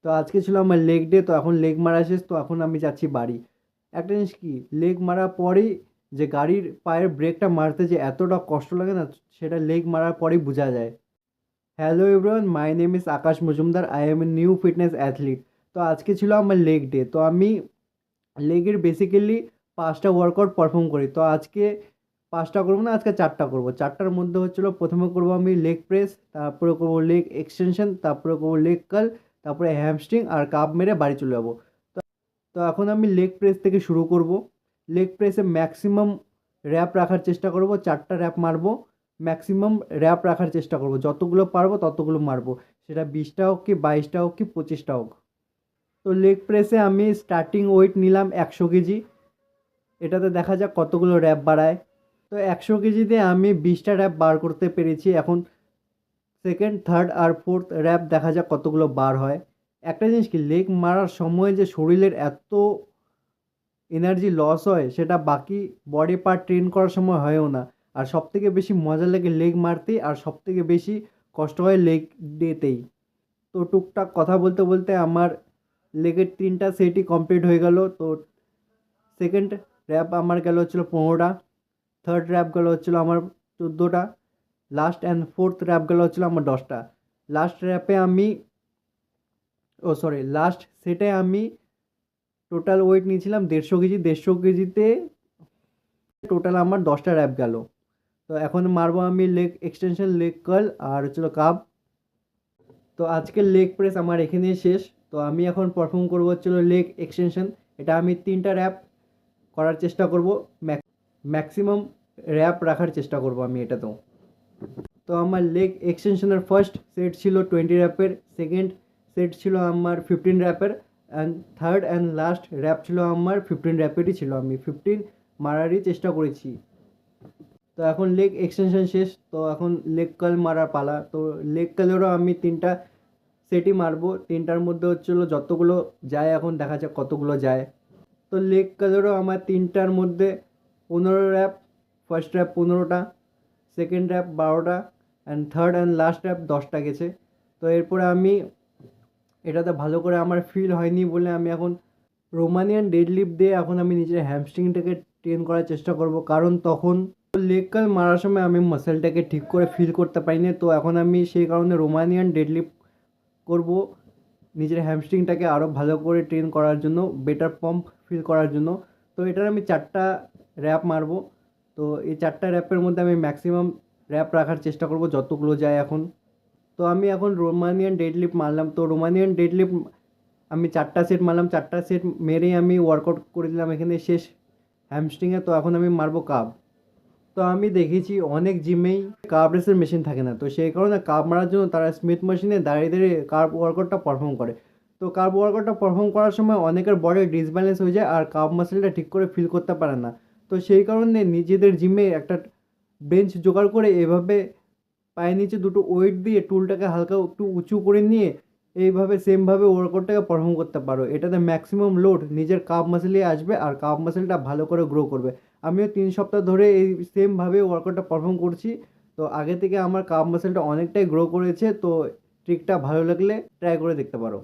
তো আজকে ছিল আমার লেগ ডে, তো এখন লেগ মারা শেষ, তো এখন আমি যাচ্ছি বাড়ি। একটা জিনিস কি, লেগ মারার পরেই যে গাড়ির পায়ের ব্রেকটা মারতে যে এতটা কষ্ট লাগে না, সেটা লেগ মারার পরেই বোঝা যায়। Hello everyone, my name is Akash Majumdar, I M a new fitness athlete. তো আজকে ছিল আমার লেগ ডে, তো আমি লেগের বেসিক্যালি 5টা ওয়ার্কআউট পারফর্ম করি। তো আজকে 5টা করবো না, আজকে 4টা করবো। 4টার মধ্যে হচ্ছিলো প্রথমে করবো আমি লেগ প্রেস, তারপরে করবো লেগ এক্সটেনশন, তারপরে করবো লেগ কার্ল, তারপরে হ্যামস্ট্রিং আর কাপ মেরে বাড়ি চলে যাবো। তো এখন আমি লেগ প্রেস থেকে শুরু করব। লেগ প্রেসে ম্যাক্সিমাম র্যাপ রাখার চেষ্টা করব, 4টা র্যাপ মারবো। ম্যাক্সিমাম র্যাপ রাখার চেষ্টা করব, যতগুলো পারবো ততগুলো মারবো, সেটা 20টা হোক কি 22টা হোক কি 25টা হোক। তো লেগ প্রেসে আমি স্টার্টিং ওয়েট নিলাম 100 কেজি। এটাতে দেখা যাক কতগুলো র্যাপ বাড়ায়। তো 100 কেজিতে আমি 20টা র্যাপ বার করতে পেরেছি। এখন সেকেন্ড, থার্ড আর ফোর্থ র্যাপ দেখা যাক কতগুলো বার হয়। একটা জিনিস কি, লেগ মারার সময় যে শরীরের এত এনার্জি লস হয়, সেটা বাকি বডি পার্ট ট্রেন করার সময় হয়ও না। আর সবথেকে বেশি মজা লাগে লেগ মারতেই, আর সবথেকে বেশি কষ্ট হয় লেগ ডেতেই। তো টুকটাক কথা বলতে বলতে আমার লেগের 3টা সেটই কমপ্লিট হয়ে গেল। তো সেকেন্ড র্যাপ আমার গেল হচ্ছিলো 15টা, থার্ড র্যাপ গেল হচ্ছিলো আমার 14টা, লাস্ট অ্যান্ড ফোর্থ র্যাপ গেল হচ্ছিলো আমার 10টা। লাস্ট র্যাপে আমি লাস্ট সেটে আমি টোটাল ওয়েট নিয়েছিলাম 150 কেজি। 150 কেজিতে টোটাল আমার 10টা র্যাপ গেল। তো এখন মারবো আমি লেগ এক্সটেনশন, লেগ কার্ল আর হচ্ছিল কাপ। তো আজকের লেগ প্রেস আমার এখানেই শেষ। তো আমি এখন পারফর্ম করবো হচ্ছিল লেগ এক্সটেনশন। এটা আমি 3টা র্যাপ করার চেষ্টা করব, ম্যাক্সিমাম র্যাপ রাখার চেষ্টা করব আমি এটাতেও। তো আমার লেগ এক্সটেনশনের ফার্স্ট সেট ছিল 20 র্যাপের, সেকেন্ড সেট ছিল আমার 15 র্যাপের, and third and last rep ছিল আমার 15 র্যাপেরই ছিল। আমি 15 মারারই চেষ্টা করেছি। তো এখন লেগ এক্সটেনশন শেষ, তো এখন লেগ কার্ল মারার পালা। তো লেগ কার্লেরও আমি 3টা সেটই মারবো। 3টার মধ্যে হচ্ছিলো যতগুলো যায়, এখন দেখা যাক কতগুলো যায়। তো লেগ কার্লেরও আমার 3টার মধ্যে 15 র্যাপ, ফার্স্ট র্যাপ 15টা, সেকেন্ড র্যাপ 12টা, and third and last rep 10টা গেছে। তো এরপরে আমি এটাতে ভালো করে আমার ফিল হয়নি বলে আমি এখন রোমানিয়ান ডেডলিফট দিয়ে এখন আমি নিজের হ্যামস্ট্রিংটাকে ট্রেন করার চেষ্টা করব, কারণ তখন লেগ কার্ল মারার সময় আমি মাসেলটাকে ঠিক করে ফিল করতে পারিনি। তো এখন আমি সেই কারণে রোমানিয়ান ডেডলিফট করব, নিজের হ্যামস্ট্রিংটাকে আরও ভালো করে ট্রেন করার জন্য, বেটার পাম্প ফিল করার জন্য। তো এটার আমি 4টা র্যাপ মারবো। তো এই 4টা র্যাপের মধ্যে আমি ম্যাক্সিমাম র্যাপ রাখার চেষ্টা করব, যতগুলো যায় এখন। তো আমি এখন রোমানিয়ান ডেডলিফট মারলাম। তো রোমানিয়ান ডেডলিফট আমি 4টা সেট মারলাম, 4টা সেট মেরেই আমি ওয়ার্কআউট করে দিলাম এখানে শেষ হ্যামস্ট্রিংয়ে। তো এখন আমি মারবো কাব। তো আমি দেখেছি অনেক জিমেই কার্ব রেসের মেশিন থাকে না, তো সেই কারণে কার্ব মারার জন্য তারা স্মিথ মেশিনে দাঁড়িয়ে দাঁড়িয়ে কার্ব ওয়ার্কআউটটা পারফর্ম করে। তো কার্ব ওয়ার্কআউটটা পারফর্ম করার সময় অনেকের বডি ডিসব্যালেন্স হয়ে যায় আর কার্ব মাসেলটা ঠিক করে ফিল করতে পারে না। তো সেই কারণে নিজেদের জিমে একটা বেঞ্চ জোগাড় করে এভাবে পায়ের নিচে দুটো ওয়েট দিয়ে টুলটাকে হালকা একটু উঁচু করে নিয়ে এইভাবে সেমভাবে ওয়ার্কআউটটাকে পারফর্ম করতে পারো। এটাতে ম্যাক্সিমাম লোড নিজের কাপ মাসেলই আসবে আর কাপ মাসেলটা ভালো করে গ্রো করবে। আমিও 3 সপ্তাহ ধরে এই সেমভাবে ওয়ার্কআউটটা পারফর্ম করছি। তো আগে থেকে আমার কাপ মাসেলটা অনেকটাই গ্রো করেছে। তো ট্রিকটা ভালো লাগলে ট্রাই করে দেখতে পারো।